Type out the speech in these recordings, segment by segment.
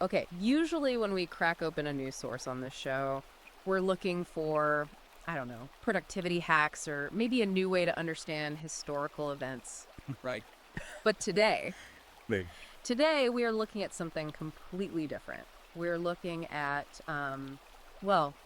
Okay, usually when we crack open a news source on this show, we're looking for, I don't know, productivity hacks or maybe a new way to understand historical events. Right. But today, They, we are looking at something completely different. We're looking at,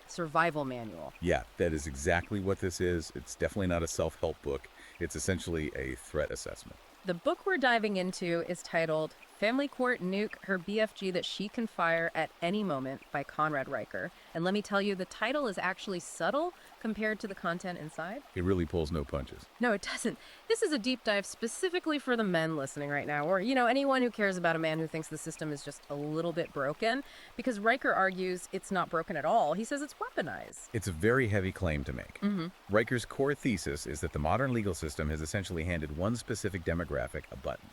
survival manual. yeah, that is exactly what this is. It's definitely not a self-help book. It's essentially a threat assessment. The book we're diving into is titled Family Court Nuke Her BFG That She Can Fire at Any Moment by Conrad Riker. And let me tell you, the title is actually subtle compared to the content inside. It really pulls no punches. No, it doesn't. This is a deep dive specifically for the men listening right now, or, anyone who cares about a man who thinks the system is just a little bit broken, because Riker argues it's not broken at all. He says it's weaponized. It's a very heavy claim to make. Riker's core thesis is that the modern legal system has essentially handed one specific demographic a button,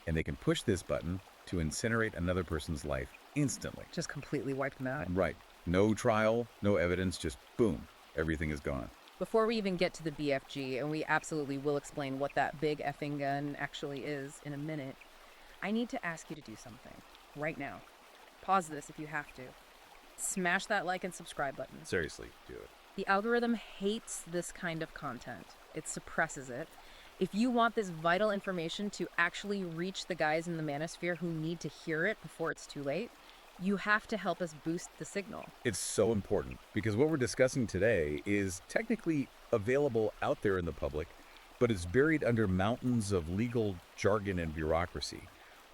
and they can push this button to incinerate another person's life instantly. Just completely wiped them out. Right. No trial, no evidence, just boom, everything is gone. Before we even get to the BFG, and we absolutely will explain what that big effing gun actually is in a minute, I need to ask you to do something right now. Pause this if you have to. Smash that like and subscribe button. Seriously, do it. The algorithm hates this kind of content. It suppresses it. If you want this vital information to actually reach the guys in the manosphere who need to hear it before it's too late, you have to help us boost the signal. It's so important because what we're discussing today is technically available out there in the public, but it's buried under mountains of legal jargon and bureaucracy.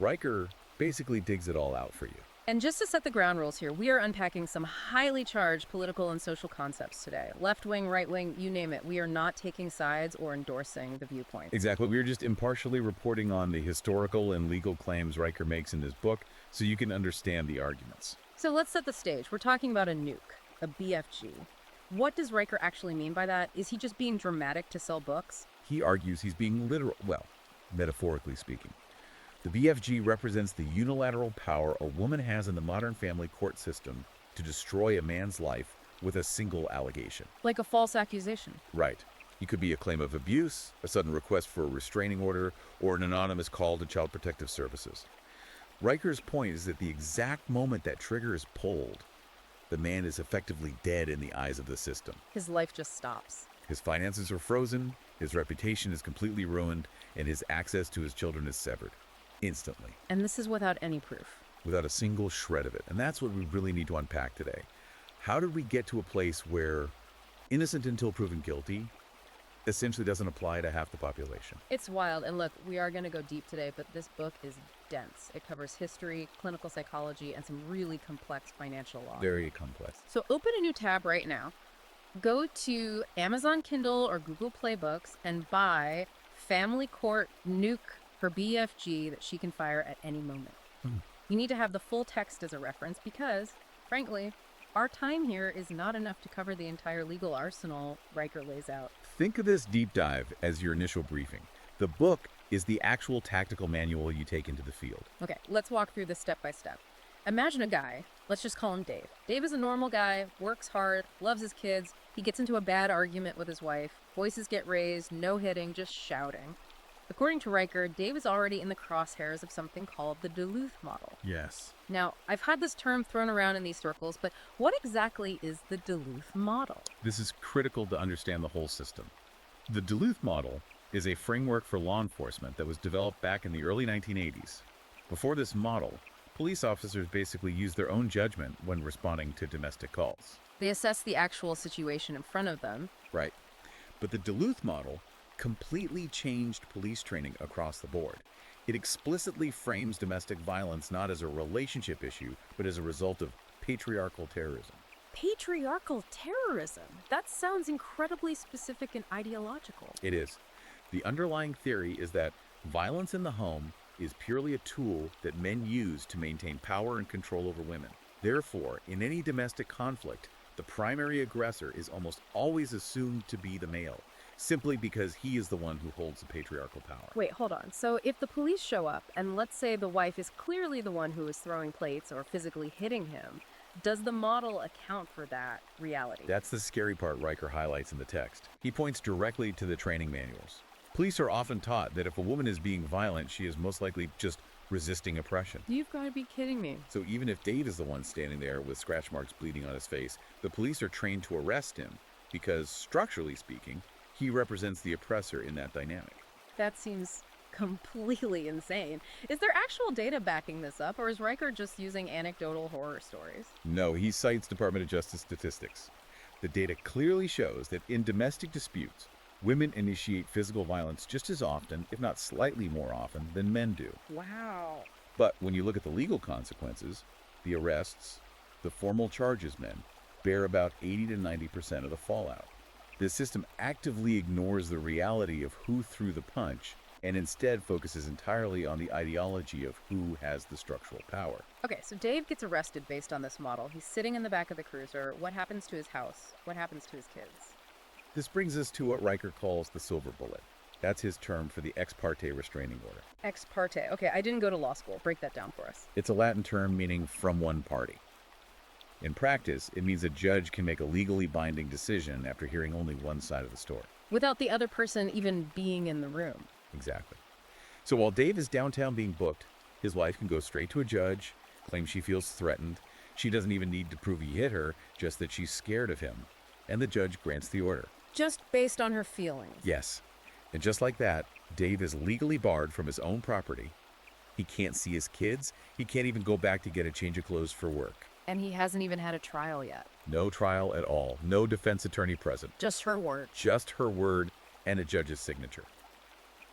Riker basically digs it all out for you. And just to set the ground rules here, we are unpacking some highly charged political and social concepts today. Left wing, right wing, you name it. We are not taking sides or endorsing the viewpoints. Exactly. We're just impartially reporting on the historical and legal claims Riker makes in his book so you can understand the arguments. So let's set the stage. We're talking about a nuke, a BFG. What does Riker actually mean by that? Is he just being dramatic to sell books? He argues he's being literal, well, metaphorically speaking. The BFG represents the unilateral power a woman has in the modern family court system to destroy a man's life with a single allegation. Like a false accusation. Right. It could be a claim of abuse, a sudden request for a restraining order, or an anonymous call to Child Protective Services. Riker's point is that the exact moment that trigger is pulled, the man is effectively dead in the eyes of the system. His life just stops. His finances are frozen, his reputation is completely ruined, and his access to his children is severed. Instantly. And this is without any proof. Without a single shred of it. And that's what we really need to unpack today. How did we get to a place where innocent until proven guilty essentially doesn't apply to half the population? It's wild. And look, we are going to go deep today, but this book is dense. It covers history, clinical psychology, and some really complex financial law. Very complex. So open a new tab right now. Go to Amazon Kindle or Google Play Books and buy Family Court Nuke Her BFG That She Can Fire at Any Moment. You need to have the full text as a reference because, frankly, our time here is not enough to cover the entire legal arsenal Riker lays out. Think of this deep dive as your initial briefing. The book is the actual tactical manual you take into the field. Okay, let's walk through this step by step. Imagine a guy, let's just call him Dave. Dave is a normal guy, works hard, loves his kids. He gets into a bad argument with his wife. Voices get raised, no hitting, just shouting. According to Riker, Dave is already in the crosshairs of something called the Duluth model. Yes. Now, I've had this term thrown around in these circles, but what exactly is the Duluth model? This is critical to understand the whole system. The Duluth model is a framework for law enforcement that was developed back in the early 1980s. Before this model, police officers basically used their own judgment when responding to domestic calls. They assess the actual situation in front of them. Right. But the Duluth model completely changed police training across the board. It explicitly frames domestic violence not as a relationship issue, but as a result of patriarchal terrorism. Patriarchal terrorism? That sounds incredibly specific and ideological. It is. The underlying theory is that violence in the home is purely a tool that men use to maintain power and control over women. Therefore, in any domestic conflict, the primary aggressor is almost always assumed to be the male, simply because he is the one who holds the patriarchal power. Wait, hold on. So if the police show up, and let's say the wife is clearly the one who is throwing plates or physically hitting him, does the model account for that reality? That's the scary part Riker highlights in the text. He points directly to the training manuals. Police are often taught that if a woman is being violent, she is most likely just resisting oppression. You've got to be kidding me. So even if Dave is the one standing there with scratch marks bleeding on his face, the police are trained to arrest him because, structurally speaking, he represents the oppressor in that dynamic. That seems completely insane. Is there actual data backing this up, or is Riker just using anecdotal horror stories? No, he cites Department of Justice statistics. The data clearly shows that in domestic disputes, women initiate physical violence just as often, if not slightly more often, than men do. Wow. But when you look at the legal consequences, the arrests, the formal charges men, bear about 80 to 90% of the fallout. The system actively ignores the reality of who threw the punch and instead focuses entirely on the ideology of who has the structural power. Okay, so Dave gets arrested based on this model. He's sitting in the back of the cruiser. What happens to his house? What happens to his kids? This brings us to what Riker calls the silver bullet. That's his term for the ex parte restraining order. Ex parte. Okay, I didn't go to law school. Break that down for us. It's a Latin term meaning from one party. In practice, it means a judge can make a legally binding decision after hearing only one side of the story. Without the other person even being in the room. Exactly. So while Dave is downtown being booked, his wife can go straight to a judge, claim she feels threatened. She doesn't even need to prove he hit her, just that she's scared of him. And the judge grants the order. Just based on her feelings. Yes. And just like that, Dave is legally barred from his own property. He can't see his kids. He can't even go back to get a change of clothes for work. And he hasn't even had a trial yet. No trial at all. No defense attorney present. Just her word. Just her word and a judge's signature.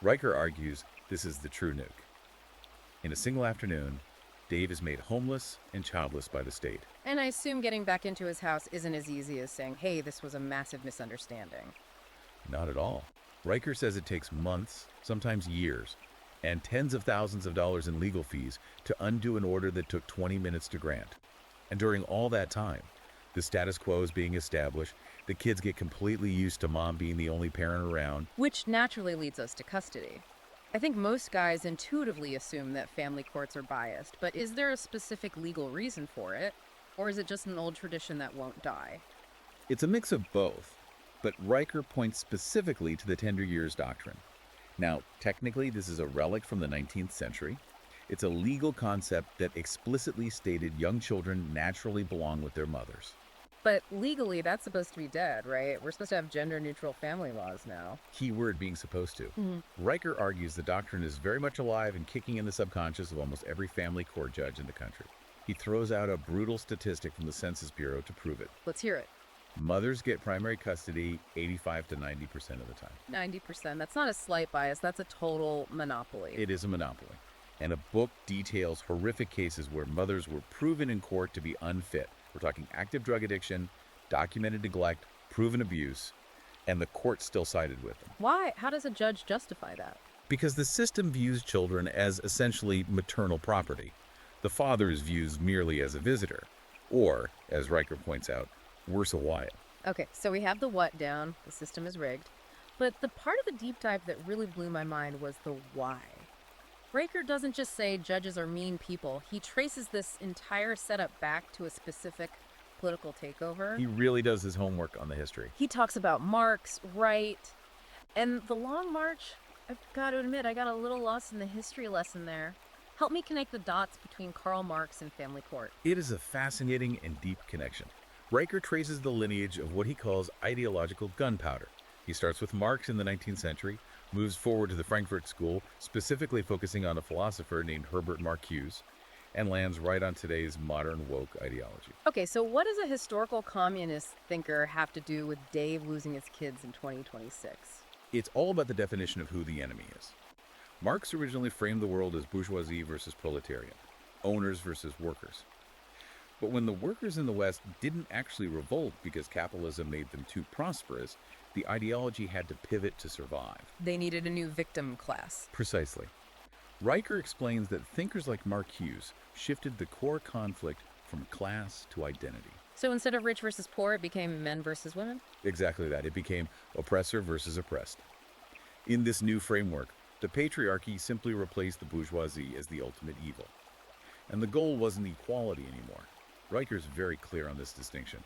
Riker argues this is the true nuke. In a single afternoon, Dave is made homeless and childless by the state. And I assume getting back into his house isn't as easy as saying, hey, this was a massive misunderstanding. Not at all. Riker says it takes months, sometimes years, and tens of thousands of dollars in legal fees to undo an order that took 20 minutes to grant. And during all that time, the status quo is being established, the kids get completely used to mom being the only parent around. Which naturally leads us to custody. I think most guys intuitively assume that family courts are biased, but is there a specific legal reason for it? Or is it just an old tradition that won't die? It's a mix of both, but Riker points specifically to the tender years doctrine. Now, technically, this is a relic from the 19th century. It's a legal concept that explicitly stated young children naturally belong with their mothers. But legally, that's supposed to be dead, right? We're supposed to have gender-neutral family laws now. Key word being supposed to. Riker argues the doctrine is very much alive and kicking in the subconscious of almost every family court judge in the country. He throws out a brutal statistic from the Census Bureau to prove it. Let's hear it. Mothers get primary custody 85 to 90% of the time. 90%. That's not a slight bias. That's a total monopoly. It is a monopoly. And a book details horrific cases where mothers were proven in court to be unfit. We're talking active drug addiction, documented neglect, proven abuse, and the court still sided with them. Why? How does a judge justify that? Because the system views children as essentially maternal property. The father is viewed merely as a visitor, or, as Riker points out, worse a while. Okay, so we have the what down. The system is rigged. But the part of the deep dive that really blew my mind was the why. Riker doesn't just say judges are mean people. He traces this entire setup back to a specific political takeover. He really does his homework on the history. He talks about Marx, Wright, and the Long March. I've got to admit, I got a little lost in the history lesson there. Help me connect the dots between Karl Marx and family court. It is a fascinating and deep connection. Riker traces the lineage of what he calls ideological gunpowder. He starts with Marx in the 19th century, moves forward to the Frankfurt School, specifically focusing on a philosopher named Herbert Marcuse, and lands right on today's modern woke ideology. Okay, so what does a historical communist thinker have to do with Dave losing his kids in 2026? It's all about the definition of who the enemy is. Marx originally framed the world as bourgeoisie versus proletariat, owners versus workers. But when the workers in the West didn't actually revolt because capitalism made them too prosperous, the ideology had to pivot to survive. They needed a new victim class. Precisely. Riker explains that thinkers like Marcuse shifted the core conflict from class to identity. So instead of rich versus poor, it became men versus women? Exactly that. It became oppressor versus oppressed. In this new framework, the patriarchy simply replaced the bourgeoisie as the ultimate evil. And the goal wasn't equality anymore. Riker's very clear on this distinction.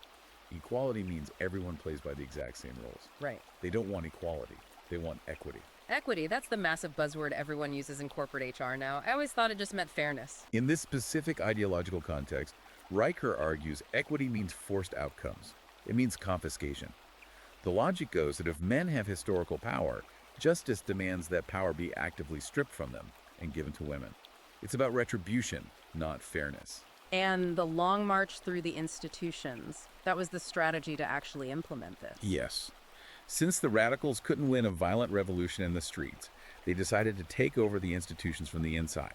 Equality means everyone plays by the exact same rules. Right. They don't want equality. They want equity. Equity, that's the massive buzzword everyone uses in corporate HR now. I always thought it just meant fairness. In this specific ideological context, Riker argues equity means forced outcomes. It means confiscation. The logic goes that if men have historical power, justice demands that power be actively stripped from them and given to women. It's about retribution, not fairness. And the long march through the institutions, that was the strategy to actually implement this. Yes. Since the radicals couldn't win a violent revolution in the streets, they decided to take over the institutions from the inside.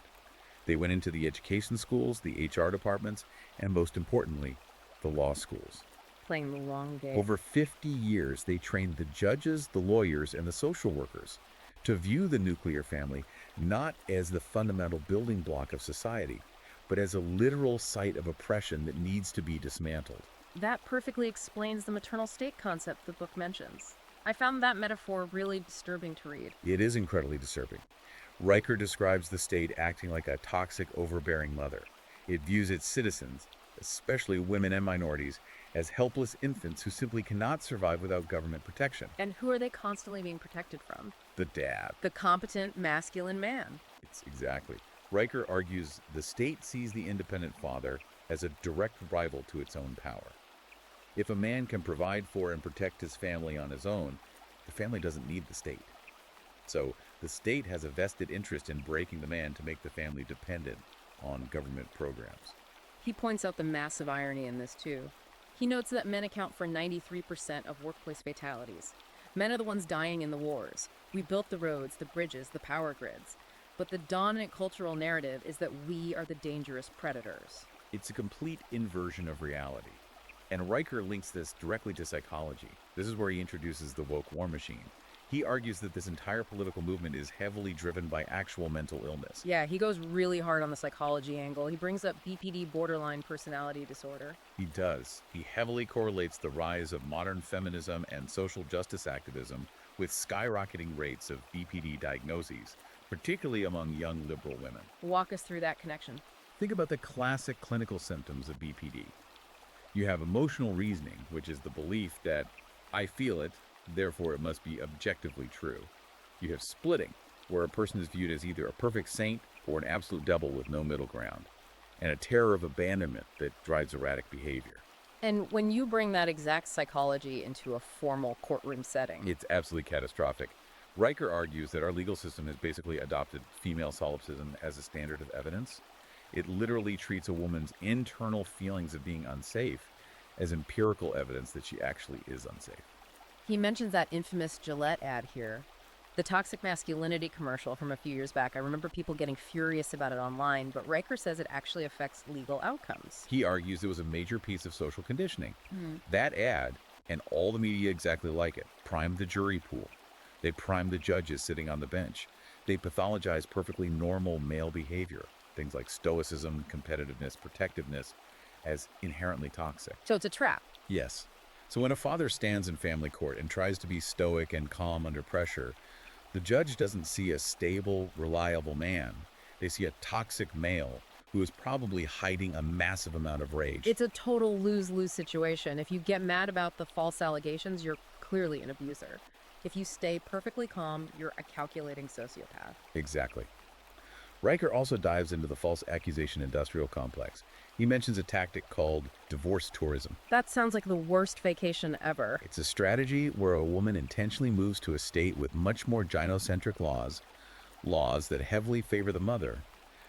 They went into the education schools, the HR departments, and most importantly, the law schools. Playing the long game. Over 50 years, they trained the judges, the lawyers, and the social workers to view the nuclear family not as the fundamental building block of society, but as a literal site of oppression that needs to be dismantled. That perfectly explains the maternal state concept the book mentions. I found that metaphor really disturbing to read. It is incredibly disturbing. Riker describes the state acting like a toxic, overbearing mother. It views its citizens, especially women and minorities, as helpless infants who simply cannot survive without government protection. And who are they constantly being protected from? The dad. The competent, masculine man. It's exactly. Riker argues the state sees the independent father as a direct rival to its own power. If a man can provide for and protect his family on his own, the family doesn't need the state. So the state has a vested interest in breaking the man to make the family dependent on government programs. He points out the massive irony in this, too. He notes that men account for 93% of workplace fatalities. Men are the ones dying in the wars. We built the roads, the bridges, the power grids. But the dominant cultural narrative is that we are the dangerous predators. It's a complete inversion of reality. And Riker links this directly to psychology. This is where he introduces the woke war machine. He argues that this entire political movement is heavily driven by actual mental illness. Yeah, he goes really hard on the psychology angle. He brings up BPD, borderline personality disorder. He does. He heavily correlates the rise of modern feminism and social justice activism with skyrocketing rates of BPD diagnoses, particularly among young liberal women. Walk us through that connection. Think about the classic clinical symptoms of BPD. You have emotional reasoning, which is the belief that I feel it, therefore it must be objectively true. You have splitting, where a person is viewed as either a perfect saint or an absolute devil with no middle ground, and a terror of abandonment that drives erratic behavior. And when you bring that exact psychology into a formal courtroom setting, It's absolutely catastrophic. Riker argues that our legal system has basically adopted female solipsism as a standard of evidence. It literally treats a woman's internal feelings of being unsafe as empirical evidence that she actually is unsafe. he mentions that infamous Gillette ad here. The toxic masculinity commercial from a few years back. I remember people getting furious about it online, but Riker says it actually affects legal outcomes. He argues it was a major piece of social conditioning. That ad, and all the media exactly like it, primed the jury pool. They primed the judges sitting on the bench. They pathologized perfectly normal male behavior, things like stoicism, competitiveness, protectiveness, as inherently toxic. So it's a trap. Yes. So when a father stands in family court and tries to be stoic and calm under pressure, the judge doesn't see a stable, reliable man. They see a toxic male who is probably hiding a massive amount of rage. It's a total lose-lose situation. If you get mad about the false allegations, you're clearly an abuser. If you stay perfectly calm, you're a calculating sociopath. Exactly. Riker also dives into the false accusation industrial complex. He mentions a tactic called divorce tourism. That sounds like the worst vacation ever. It's a strategy where a woman intentionally moves to a state with much more gynocentric laws that heavily favor the mother,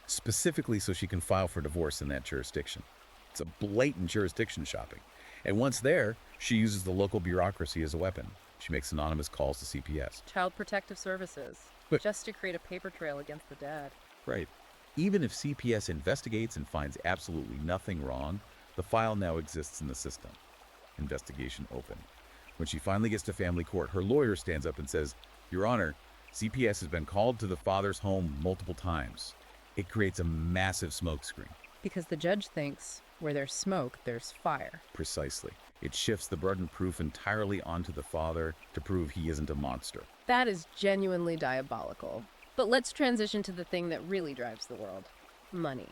specifically so she can file for divorce in that jurisdiction. It's a blatant jurisdiction shopping. And once there, she uses the local bureaucracy as a weapon. She makes anonymous calls to CPS. Child Protective Services. But- Just to create a paper trail against the dad. Right. Even if CPS investigates and finds absolutely nothing wrong, the file now exists in the system. Investigation open. When she finally gets to family court, her lawyer stands up and says, Your Honor, CPS has been called to the father's home multiple times. It creates a massive smokescreen. Because the judge thinks where there's smoke, there's fire. Precisely. It shifts the burden of proof entirely onto the father to prove he isn't a monster. That is genuinely diabolical. But let's transition to the thing that really drives the world. Money.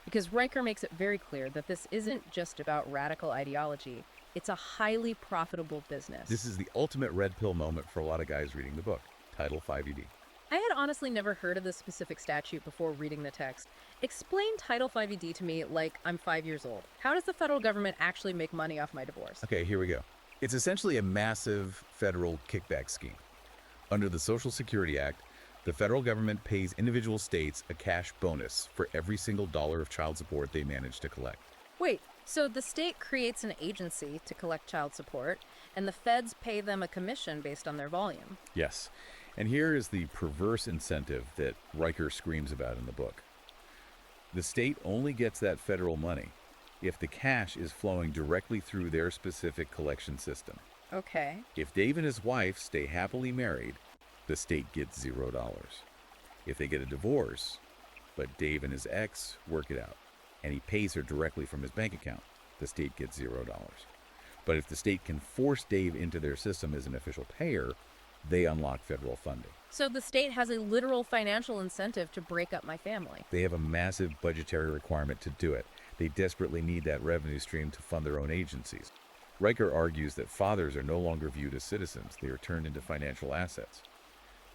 Because Riker makes it very clear that this isn't just about radical ideology. It's a highly profitable business. This is the ultimate red pill moment for a lot of guys reading the book. Title 5ED. I had honestly never heard of this specific statute before reading the text. Explain Title 5ED to me like I'm 5 years old. How does the federal government actually make money off my divorce? Okay, here we go. It's essentially a massive federal kickback scheme. Under the Social Security Act, the federal government pays individual states a cash bonus for every single dollar of child support they manage to collect. Wait, so the state creates an agency to collect child support, and the feds pay them a commission based on their volume. Yes, and here is the perverse incentive that Riker screams about in the book. The state only gets that federal money if the cash is flowing directly through their specific collection system. Okay. If Dave and his wife stay happily married, the state gets $0. If they get a divorce, but Dave and his ex work it out, and he pays her directly from his bank account, the state gets $0. But if the state can force Dave into their system as an official payer, they unlock federal funding. So the state has a literal financial incentive to break up my family. They have a massive budgetary requirement to do it. They desperately need that revenue stream to fund their own agencies. Riker argues that fathers are no longer viewed as citizens. They are turned into financial assets.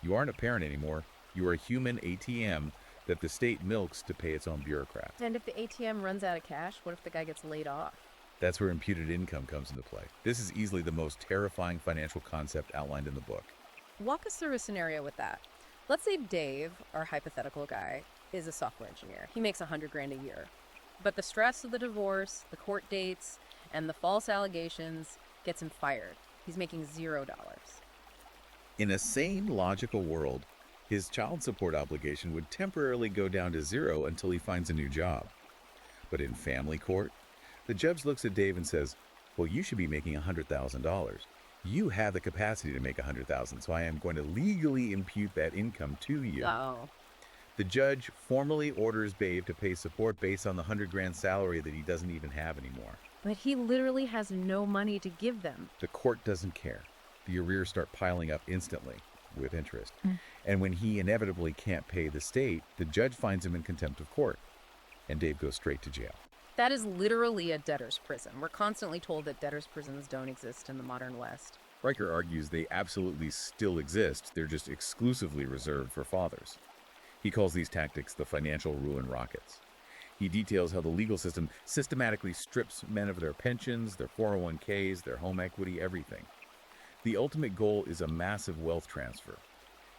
You aren't a parent anymore. You are a human ATM that the state milks to pay its own bureaucrats. And if the ATM runs out of cash, what if the guy gets laid off? That's where imputed income comes into play. This is easily the most terrifying financial concept outlined in the book. Walk us through a scenario with that. Let's say Dave, our hypothetical guy, is a software engineer. He makes $100,000 a year. But the stress of the divorce, the court dates, and the false allegations gets him fired. He's making $0. In a sane, logical world, his child support obligation would temporarily go down to 0 until he finds a new job. But in family court, the judge looks at Dave and says, well, you should be making $100,000. You have the capacity to make $100,000, so I am going to legally impute that income to you. Oh. The judge formally orders Dave to pay support based on the $100,000 salary that he doesn't even have anymore. But he literally has no money to give them. The court doesn't care. The arrears start piling up instantly with interest. And when he inevitably can't pay the state, the judge finds him in contempt of court, and Dave goes straight to jail. That is literally a debtor's prison. We're constantly told that debtor's prisons don't exist in the modern West. Riker argues they absolutely still exist. They're just exclusively reserved for fathers. He calls these tactics the financial ruin rockets. He details how the legal system systematically strips men of their pensions, their 401ks, their home equity, everything. The ultimate goal is a massive wealth transfer,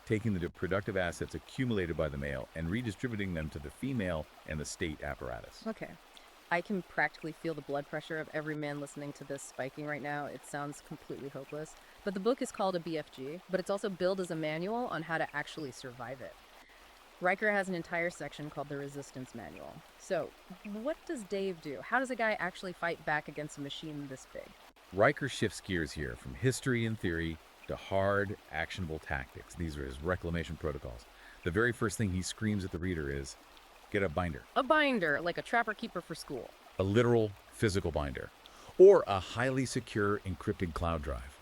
taking the productive assets accumulated by the male and redistributing them to the female and the state apparatus. Okay. I can practically feel the blood pressure of every man listening to this spiking right now. It sounds completely hopeless. But the book is called a BFG, but it's also billed as a manual on how to actually survive it. Riker has an entire section called the Resistance Manual. So, what does Dave do? How does a guy actually fight back against a machine this big? Riker shifts gears here from history and theory to hard, actionable tactics. These are his reclamation protocols. The very first thing he screams at the reader is, get a binder. A binder, like a trapper-keeper for school. A literal physical binder, or a highly secure encrypted cloud drive.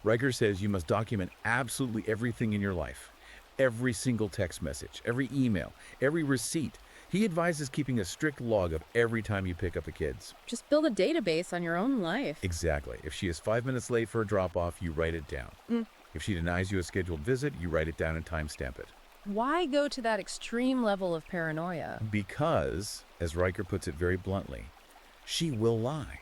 Riker says you must document absolutely everything in your life. Every single text message, every email, every receipt. He advises keeping a strict log of every time you pick up the kids. Just build a database on your own life. Exactly. If she is 5 minutes late for a drop-off, you write it down. If she denies you a scheduled visit, you write it down and timestamp it. Why go to that extreme level of paranoia? Because, as Riker puts it very bluntly, she will lie.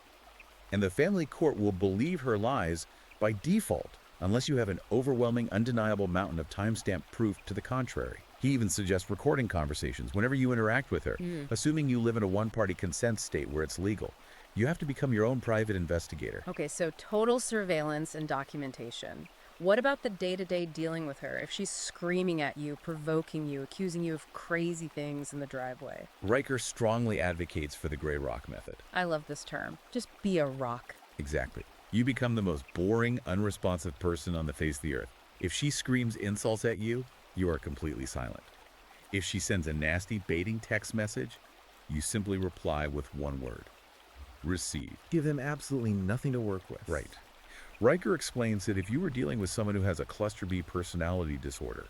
And the family court will believe her lies by default, unless you have an overwhelming, undeniable mountain of timestamp proof to the contrary. He even suggests recording conversations whenever you interact with her, assuming you live in a one-party consent state where it's legal. You have to become your own private investigator. Okay, so total surveillance and documentation. What about the day-to-day dealing with her? If she's screaming at you, provoking you, accusing you of crazy things in the driveway. Riker strongly advocates for the gray rock method. I love this term. Just be a rock. Exactly. You become the most boring, unresponsive person on the face of the earth. If she screams insults at you, you are completely silent. If she sends a nasty baiting text message, you simply reply with one word. Receive. Give them absolutely nothing to work with. Right. Riker explains that if you were dealing with someone who has a cluster B personality disorder,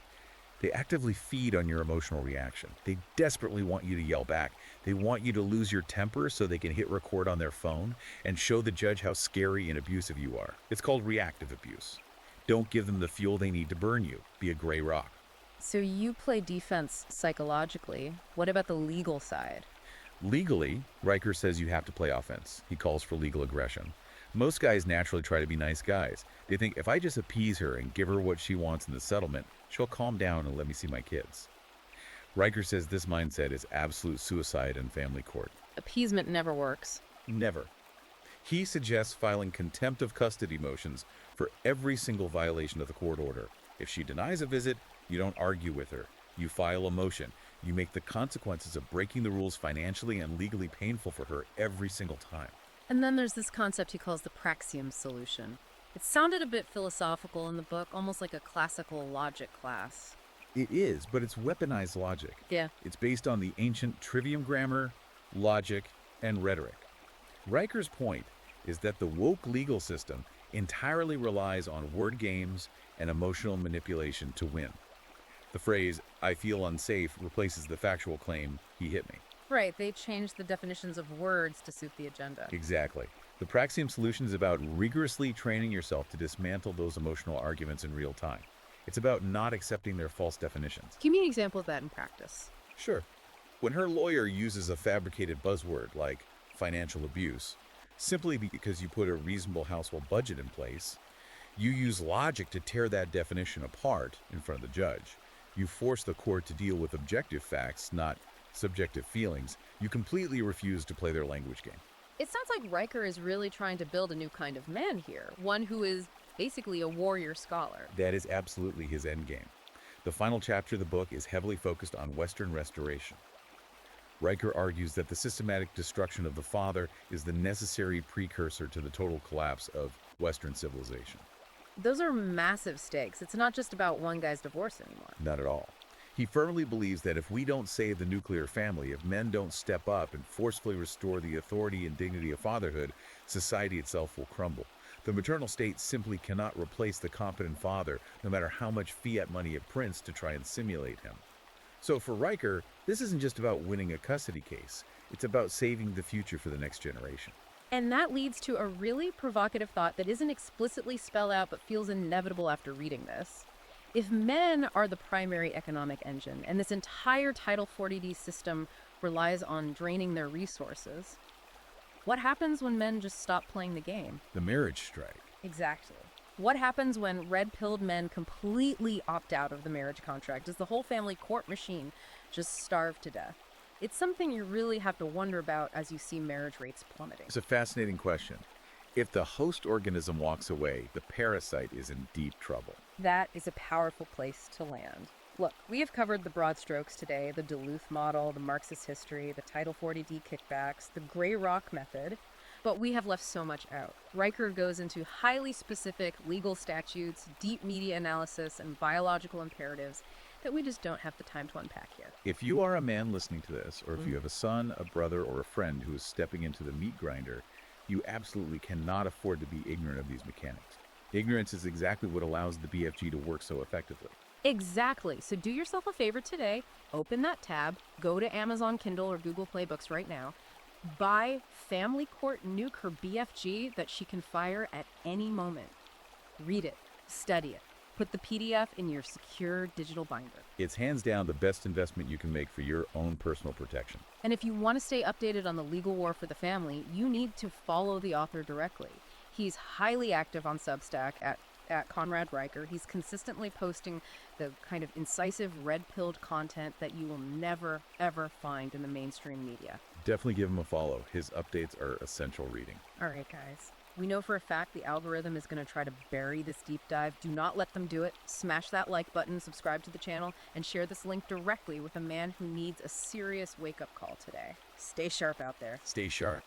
they actively feed on your emotional reaction. They desperately want you to yell back. They want you to lose your temper so they can hit record on their phone and show the judge how scary and abusive you are. It's called reactive abuse. Don't give them the fuel they need to burn you. Be a gray rock. So you play defense psychologically. What about the legal side? Legally, Riker says you have to play offense. He calls for legal aggression. Most guys naturally try to be nice guys. They think if I just appease her and give her what she wants in the settlement, she'll calm down and let me see my kids. Riker says this mindset is absolute suicide in family court. Appeasement never works. Never. He suggests filing contempt of custody motions for every single violation of the court order. If she denies a visit, you don't argue with her. You file a motion. You make the consequences of breaking the rules financially and legally painful for her every single time. And then there's this concept he calls the praxium solution. It sounded a bit philosophical in the book, almost like a classical logic class. It is, but it's weaponized logic. Yeah. It's based on the ancient trivium grammar, logic, and rhetoric. Riker's point is that the woke legal system entirely relies on word games and emotional manipulation to win. The phrase, "I feel unsafe," replaces the factual claim, "he hit me." Right, they changed the definitions of words to suit the agenda. Exactly. The Praxium solution is about rigorously training yourself to dismantle those emotional arguments in real time. It's about not accepting their false definitions. Give me an example of that in practice. Sure. When her lawyer uses a fabricated buzzword like financial abuse, simply because you put a reasonable household budget in place, you use logic to tear that definition apart in front of the judge. You force the court to deal with objective facts, not subjective feelings. You completely refuse to play their language game. It sounds like Riker is really trying to build a new kind of man here, one who is basically a warrior scholar. That is absolutely his endgame. The final chapter of the book is heavily focused on Western restoration. Riker argues that the systematic destruction of the father is the necessary precursor to the total collapse of Western civilization. Those are massive stakes. It's not just about one guy's divorce anymore. Not at all. He firmly believes that if we don't save the nuclear family, if men don't step up and forcefully restore the authority and dignity of fatherhood, society itself will crumble. The maternal state simply cannot replace the competent father, no matter how much fiat money it prints to try and simulate him. So for Riker, this isn't just about winning a custody case. It's about saving the future for the next generation. And that leads to a really provocative thought that isn't explicitly spelled out but feels inevitable after reading this. If men are the primary economic engine, and this entire Title 40D system relies on draining their resources, what happens when men just stop playing the game? The marriage strike. Exactly. What happens when red-pilled men completely opt out of the marriage contract? Does the whole family court machine just starve to death? It's something you really have to wonder about as you see marriage rates plummeting. It's a fascinating question. If the host organism walks away, the parasite is in deep trouble. That is a powerful place to land. Look, we have covered the broad strokes today, the Duluth model, the Marxist history, the Title 40D kickbacks, the gray rock method, but we have left so much out. Riker goes into highly specific legal statutes, deep media analysis, and biological imperatives that we just don't have the time to unpack here. If you are a man listening to this, or if you have a son, a brother, or a friend who is stepping into the meat grinder, you absolutely cannot afford to be ignorant of these mechanics. Ignorance is exactly what allows the BFG to work so effectively. Exactly. So do yourself a favor today, open that tab, go to Amazon Kindle or Google Play Books right now, buy Family Court Nuke her BFG that she can fire at any moment. Read it, study it, put the PDF in your secure digital binder. It's hands down the best investment you can make for your own personal protection. And if you want to stay updated on the legal war for the family, you need to follow the author directly. He's highly active on Substack at Conrad Riker. He's consistently posting the kind of incisive, red-pilled content that you will never, ever find in the mainstream media. Definitely give him a follow. His updates are essential reading. All right, guys. We know for a fact the algorithm is going to try to bury this deep dive. Do not let them do it. Smash that like button, subscribe to the channel, and share this link directly with a man who needs a serious wake-up call today. Stay sharp out there. Stay sharp.